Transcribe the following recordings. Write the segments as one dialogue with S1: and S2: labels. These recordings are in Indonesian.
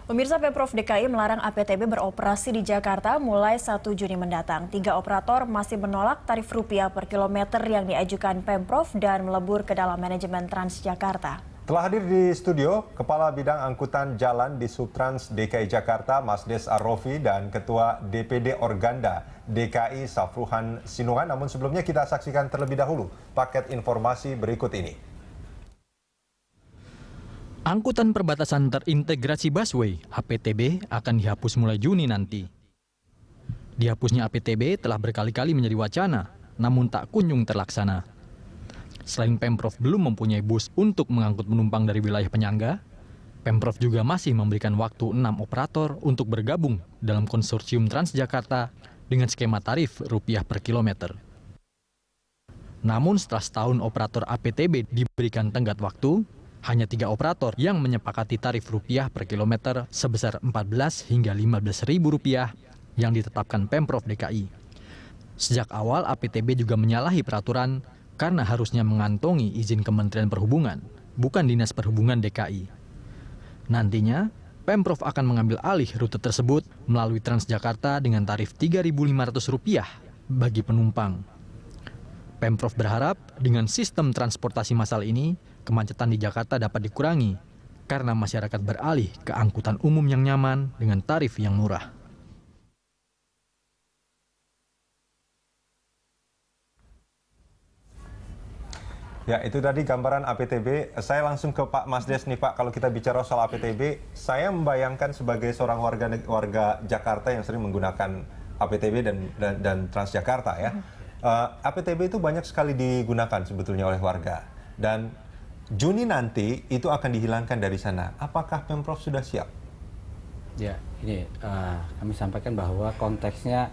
S1: Pemirsa, Pemprov DKI melarang APTB beroperasi di Jakarta mulai 1 Juni mendatang. 3 operator masih menolak tarif rupiah per kilometer yang diajukan Pemprov dan melebur ke dalam manajemen Transjakarta.
S2: Telah hadir di studio Kepala Bidang Angkutan Jalan di Subtrans DKI Jakarta, Masdes Arrofi, dan Ketua DPD Organda DKI Safruhan Sinuan. Namun sebelumnya kita saksikan terlebih dahulu paket informasi berikut ini.
S3: Angkutan perbatasan terintegrasi busway (APTB) akan dihapus mulai Juni nanti. Dihapusnya APTB telah berkali-kali menjadi wacana, namun tak kunjung terlaksana. Selain Pemprov belum mempunyai bus untuk mengangkut penumpang dari wilayah penyangga, Pemprov juga masih memberikan waktu 6 operator untuk bergabung dalam konsorsium Transjakarta dengan skema tarif rupiah per kilometer. Namun setelah setahun operator APTB diberikan tenggat waktu, hanya 3 operator yang menyepakati tarif rupiah per kilometer sebesar 14 hingga 15 ribu rupiah yang ditetapkan Pemprov DKI. Sejak awal APTB juga menyalahi peraturan karena harusnya mengantongi izin Kementerian Perhubungan, bukan Dinas Perhubungan DKI. Nantinya, Pemprov akan mengambil alih rute tersebut melalui Transjakarta dengan tarif Rp3.500 bagi penumpang. Pemprov berharap dengan sistem transportasi massal ini, kemacetan di Jakarta dapat dikurangi karena masyarakat beralih ke angkutan umum yang nyaman dengan tarif yang murah.
S2: Ya, itu tadi gambaran APTB. Saya langsung ke Pak Masdes nih Pak. Kalau kita bicara soal APTB, saya membayangkan sebagai seorang warga Jakarta yang sering menggunakan APTB dan Transjakarta ya. APTB itu banyak sekali digunakan sebetulnya oleh warga. Dan Juni nanti itu akan dihilangkan dari sana. Apakah Pemprov sudah siap?
S4: Ya, ini kami sampaikan bahwa konteksnya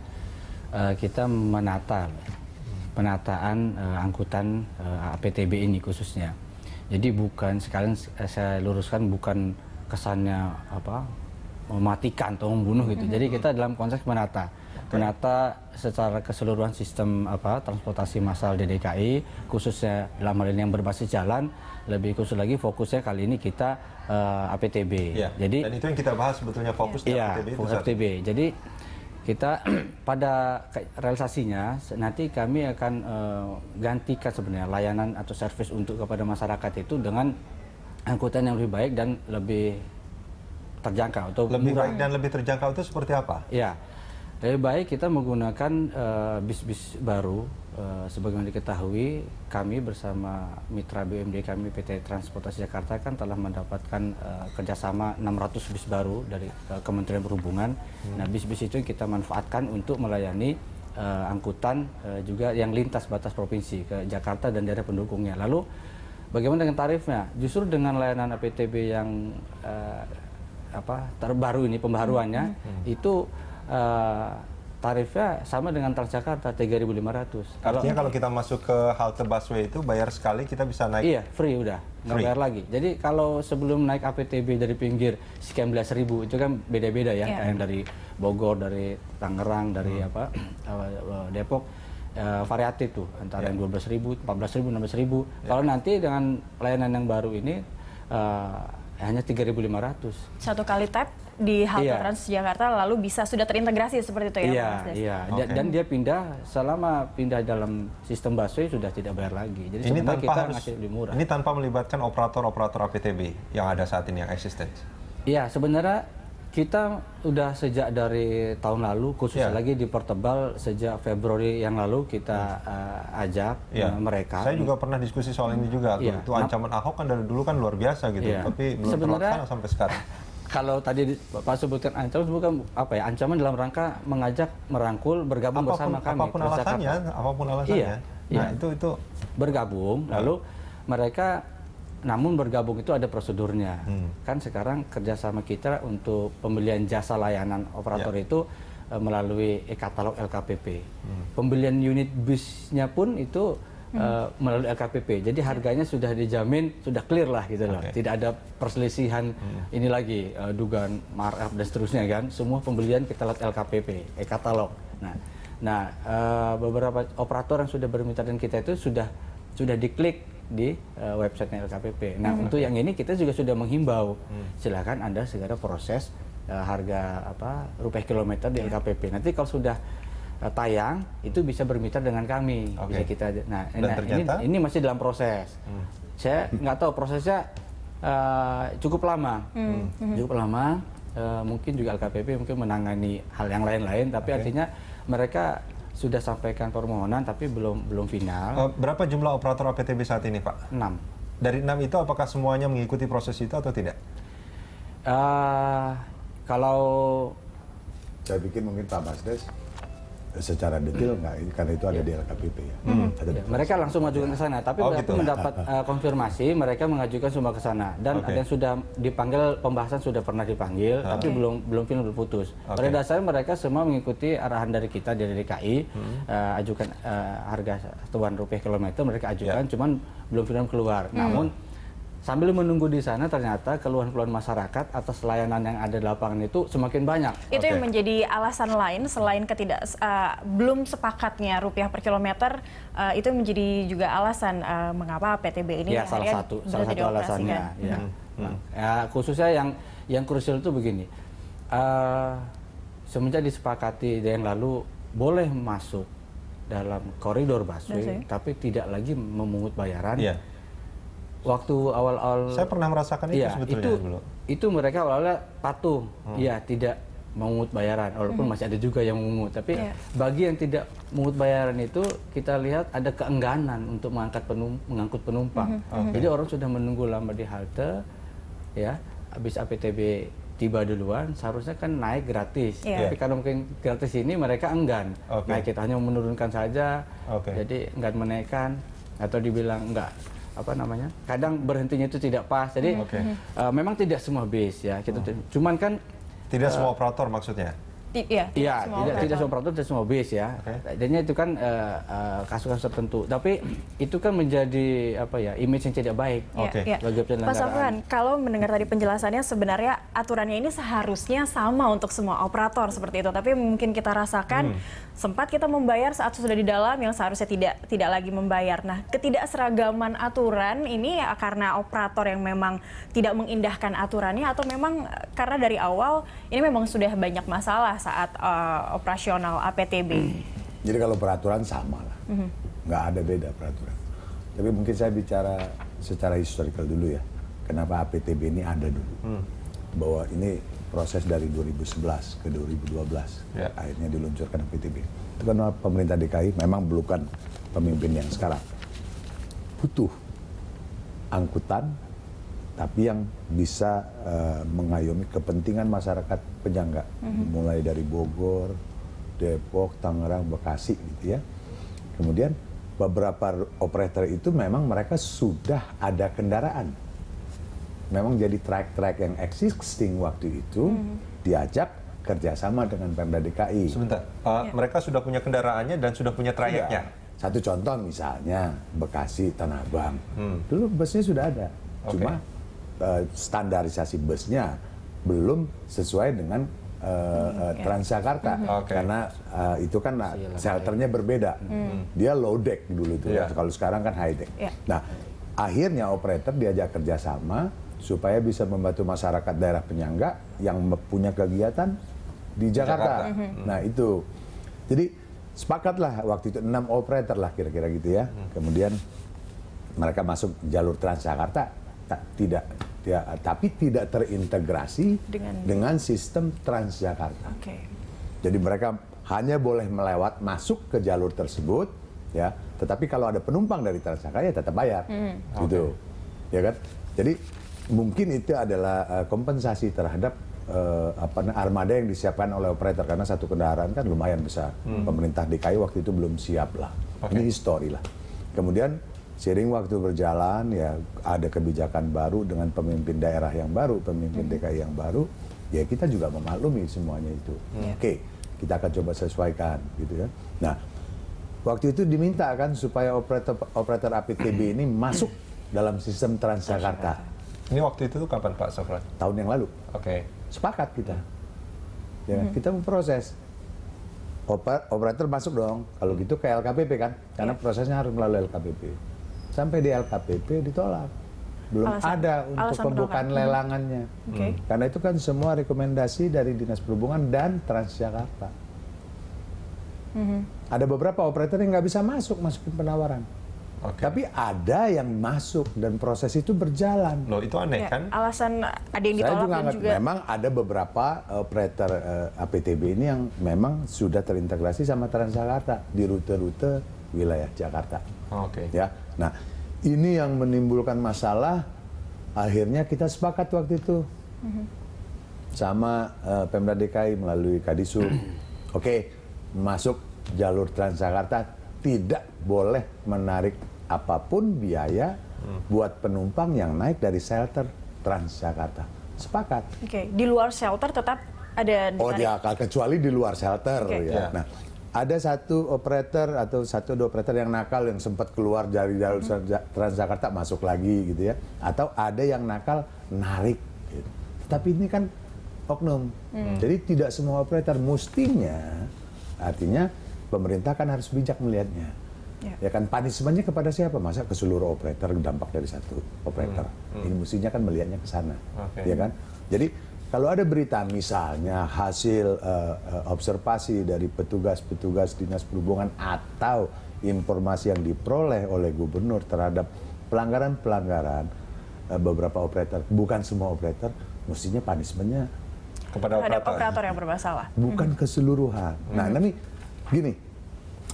S4: kita penataan angkutan APTB ini khususnya. Jadi bukan, sekalian saya luruskan, bukan kesannya mematikan atau membunuh gitu. Jadi kita dalam konteks menata secara keseluruhan sistem transportasi massal di DKI, khususnya dalam hal ini yang berbasis jalan, lebih khusus lagi fokusnya kali ini kita APTB.
S2: Ya, jadi dan itu yang kita bahas sebetulnya fokus di APTB.
S4: Jadi kita pada realisasinya nanti kami akan gantikan sebenarnya layanan atau servis untuk kepada masyarakat itu dengan angkutan yang lebih baik dan lebih terjangkau atau
S2: lebih
S4: murah.
S2: Baik dan lebih terjangkau itu seperti apa?
S4: Ya, lebih baik kita menggunakan bis-bis baru. Sebagaimana diketahui, kami bersama mitra BUMD kami PT Transportasi Jakarta kan telah mendapatkan kerjasama 600 bis baru dari Kementerian Perhubungan. Nah, bis-bis itu kita manfaatkan untuk melayani angkutan juga yang lintas batas provinsi ke Jakarta dan daerah pendukungnya. Lalu bagaimana dengan tarifnya? Justru dengan layanan APTB yang terbaru ini, pembaharuannya itu tarifnya sama dengan Transjakarta, 3.500.
S2: Artinya kalau kita masuk ke halte busway itu bayar sekali, kita bisa naik?
S4: Iya, free udah, nggak bayar lagi. Jadi kalau sebelum naik APTB dari pinggir sekian belas ribu, itu kan beda-beda ya. Yang dari Bogor, dari Tangerang, dari Depok, variatif tuh. Antara yang 12.000, 14.000, 16.000. Kalau nanti dengan layanan yang baru ini, hanya 3.500.
S1: Satu kali tap di halte Transjakarta lalu sudah terintegrasi seperti itu ya, Mas Des?
S4: Iya. Dan dia selama pindah dalam sistem busway sudah tidak bayar lagi. Jadi
S2: ini
S4: sebenarnya kita ngasih lebih murah.
S2: Ini tanpa melibatkan operator-operator APTB yang ada saat ini, yang eksisten?
S4: Iya, sebenarnya kita udah sejak dari tahun lalu, khususnya lagi dipertebal sejak Februari yang lalu kita ajak mereka.
S2: Saya juga pernah diskusi soal ini juga. Itu ancaman Ahok kan dari dulu kan luar biasa gitu, tapi belum terlaksana sampai sekarang.
S4: Kalau tadi Pak sebutkan ancaman, bukan ancaman dalam rangka mengajak, merangkul, bergabung bersama kami.
S2: Apapun alasannya. Nah, itu bergabung,
S4: lalu mereka. Namun bergabung itu ada prosedurnya. Kan sekarang kerjasama kita untuk pembelian jasa layanan operator itu melalui e-katalog LKPP. Pembelian unit bisnya pun itu melalui LKPP. Jadi harganya sudah dijamin, sudah clear lah gitu loh. Tidak ada perselisihan ini lagi, dugaan markup dan seterusnya kan. Semua pembelian kita lewat LKPP, e-katalog. Nah, beberapa operator yang sudah bermitra dengan kita itu sudah diklik di websitenya LKPP. Nah, untuk yang ini kita juga sudah menghimbau, silakan Anda segera proses harga rupiah kilometer di LKPP. Nanti kalau sudah tayang itu bisa bermitra dengan kami, bisa kita. Nah,
S2: ternyata?
S4: ini masih dalam proses. Saya nggak tahu prosesnya cukup lama, mungkin juga LKPP mungkin menangani hal yang lain-lain, tapi artinya mereka sudah sampaikan permohonan tapi belum final.
S2: Berapa jumlah operator APTB saat ini, Pak?
S4: 6.
S2: Dari 6 itu apakah semuanya mengikuti proses itu atau tidak?
S4: Kalau
S5: Saya pikir mungkin Pak Masdes secara detail nggak, karena itu ada di LKPP ya.
S4: mereka langsung mengajukan ke sana, tapi
S2: gitu.
S4: mendapat konfirmasi mereka mengajukan semua ke sana, dan ada yang sudah dipanggil, pembahasan sudah pernah dipanggil, tapi belum final, belum putus. Pada dasarnya mereka semua mengikuti arahan dari kita dari DKI, ajukan harga satuan rupiah kilometer mereka ajukan, cuman belum final keluar. Namun sambil menunggu di sana ternyata keluhan-keluhan masyarakat atas layanan yang ada di lapangan itu semakin banyak.
S1: Itu yang menjadi alasan lain selain belum sepakatnya rupiah per kilometer, itu menjadi juga alasan mengapa PTB ini
S4: Ya, salah satu alasannya. Ya. Khususnya yang krusial itu begini, semenjak disepakati yang lalu boleh masuk dalam koridor busway, tapi tidak lagi memungut bayaran. Waktu awal-awal
S2: Saya pernah merasakan itu sebetulnya dulu.
S4: Itu mereka awalnya patuh, tidak memungut bayaran, walaupun masih ada juga yang memungut. Tapi bagi yang tidak memungut bayaran itu kita lihat ada keengganan untuk mengangkut penumpang. Jadi orang sudah menunggu lama di halte, ya, habis APTB tiba duluan, seharusnya kan naik gratis. Tapi karena mungkin gratis ini mereka enggan. Naik, kita hanya menurunkan saja, jadi enggan menaikkan, atau dibilang enggak. Kadang berhentinya itu tidak pas. Jadi memang tidak semua bis ya. Cuman kan
S2: tidak semua operator maksudnya.
S4: Tidak semua operator, tidak semua bis ya. Adanya itu kan kasus-kasus tertentu. Tapi itu kan menjadi image yang tidak baik bagi penyelenggara.
S1: Pak Safwan, kalau mendengar tadi penjelasannya, sebenarnya aturannya ini seharusnya sama untuk semua operator seperti itu. Tapi mungkin kita rasakan sempat kita membayar saat sudah di dalam yang seharusnya tidak lagi membayar. Nah, ketidakseragaman aturan ini karena operator yang memang tidak mengindahkan aturannya, atau memang karena dari awal ini memang sudah banyak masalah saat operasional APTB.
S5: Jadi kalau peraturan sama lah, nggak ada beda peraturan. Tapi mungkin saya bicara secara historical dulu ya. Kenapa APTB ini ada dulu? Bahwa ini proses dari 2011 ke 2012, akhirnya diluncurkan APTB. Itu kan pemerintah DKI memang bukan pemimpin yang sekarang. Butuh angkutan, tapi yang bisa mengayomi kepentingan masyarakat penyangga, mulai dari Bogor, Depok, Tangerang, Bekasi gitu ya. Kemudian beberapa operator itu memang mereka sudah ada kendaraan. Memang jadi track-track yang existing waktu itu diajak kerjasama dengan Pemda DKI.
S2: Sebentar, mereka sudah punya kendaraannya dan sudah punya trayeknya.
S5: Satu contoh misalnya Bekasi, Tanah Abang, dulu busnya sudah ada, cuma standarisasi busnya belum sesuai dengan Transjakarta, karena itu kan shelternya berbeda. Dia low deck dulu itu, kalau sekarang kan high deck. Nah, akhirnya operator diajak kerjasama supaya bisa membantu masyarakat daerah penyangga yang punya kegiatan di Jakarta. Nah itu, jadi sepakatlah waktu itu 6 operator lah kira-kira gitu ya. Kemudian mereka masuk jalur Transjakarta, tapi tidak terintegrasi dengan sistem Transjakarta. Jadi mereka hanya boleh masuk ke jalur tersebut, ya. Tetapi kalau ada penumpang dari Transjakarta ya tetap bayar, gitu, ya kan? Jadi mungkin itu adalah kompensasi terhadap armada yang disiapkan oleh operator, karena satu kendaraan kan lumayan besar. Pemerintah DKI waktu itu belum siap lah. Ini histori lah. Kemudian seiring waktu berjalan ya ada kebijakan baru dengan pemimpin daerah yang baru, pemimpin DKI yang baru, ya kita juga memaklumi semuanya itu. Oke, kita akan coba sesuaikan gitu ya. Nah, waktu itu diminta kan supaya operator APTB ini masuk dalam sistem Transjakarta.
S2: Ini waktu itu tuh kapan Pak Safwan?
S5: Tahun yang lalu. Sepakat kita. Ya, kita memproses. Operator masuk dong. Kalau gitu ke LKPP kan, karena prosesnya harus melalui LKPP. sampai di LKPP ditolak. Belum ada untuk
S1: alasan
S5: pembukaan
S1: penolakan.
S5: lelangannya.
S1: Oke.
S5: Karena itu kan semua rekomendasi dari Dinas Perhubungan dan Transjakarta. Ada beberapa operator yang nggak bisa masukin penawaran.
S2: Oke.
S5: Tapi ada yang masuk dan proses itu berjalan.
S2: Loh, itu aneh
S1: Ya,
S2: kan?
S1: alasan ada yang
S5: Saya
S1: ditolak
S5: juga
S1: dan
S5: nggak,
S1: juga
S5: memang ada beberapa operator APTB ini yang memang sudah terintegrasi sama Transjakarta di rute-rute wilayah Jakarta.
S2: Oke.
S5: Ya, nah ini yang menimbulkan masalah. Akhirnya kita sepakat waktu itu sama Pemda DKI melalui Kadisub. Oke, masuk jalur Transjakarta tidak boleh menarik apapun biaya buat penumpang yang naik dari shelter Transjakarta. Sepakat.
S1: Oke, di luar shelter tetap ada
S5: Oh
S1: ditarik.
S5: ya, kecuali di luar shelter
S1: Oke.
S5: ya.
S2: Ya.
S5: Nah, ada satu operator atau satu dua operator yang nakal yang sempat keluar dari jalur Transjakarta masuk lagi gitu ya. Atau ada yang nakal narik. Gitu. Tapi ini kan oknum. Jadi tidak semua operator mestinya, artinya pemerintah kan harus bijak melihatnya. Ya kan, punishment-nya kepada siapa? Masa ke seluruh operator, dampak dari satu operator. Ini mestinya kan melihatnya ke sana.
S2: Oke.
S5: Ya kan? Jadi kalau ada berita misalnya hasil observasi dari petugas-petugas Dinas Perhubungan atau informasi yang diperoleh oleh gubernur terhadap pelanggaran-pelanggaran beberapa operator, bukan semua operator, mestinya punishment-nya
S2: Kepada
S1: Terhadap
S2: operator.
S1: operator yang bermasalah.
S5: bukan keseluruhan. Nah, tapi gini,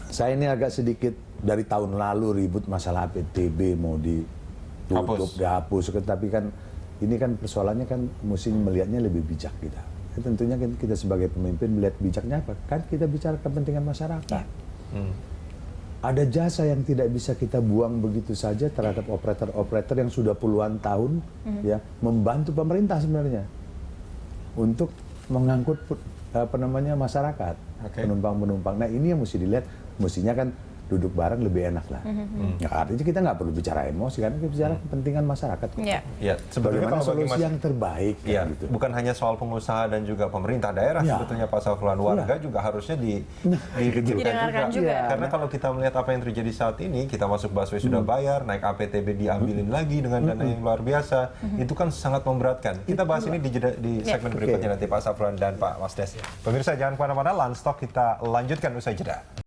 S5: saya ini agak sedikit dari tahun lalu ribut masalah APTB mau ditutup, dihapus. Tapi kan ini kan persoalannya kan mesti melihatnya lebih bijak kita. Ya, tentunya kan kita sebagai pemimpin melihat bijaknya apa? Kan kita bicara kepentingan masyarakat. Ada jasa yang tidak bisa kita buang begitu saja terhadap operator-operator yang sudah puluhan tahun ya membantu pemerintah sebenarnya untuk mengangkut masyarakat, penumpang-penumpang. Nah ini yang mesti dilihat, mestinya kan duduk bareng lebih enak lah. Ya, artinya kita nggak perlu bicara emosi, karena kita bicara kepentingan masyarakat.
S1: Ya.
S2: Ya, sebetulnya
S5: Bagaimana
S2: kalau bagi
S5: solusi yang terbaik kan,
S2: Iya,
S5: gitu.
S2: bukan hanya soal pengusaha dan juga pemerintah daerah,
S5: Ya.
S2: sebetulnya Pak Saflan, warga juga harusnya dipikirkan
S1: Didengarkan juga.
S2: Karena kalau kita melihat apa yang terjadi saat ini, kita masuk busway sudah bayar, naik APTB diambilin lagi dengan dana yang luar biasa, itu kan sangat memberatkan. Kita bahas ini di segmen berikutnya nanti Pak Saflan dan Pak Masdes. Pemirsa jangan kemana-mana, Landstalk kita lanjutkan usai jeda.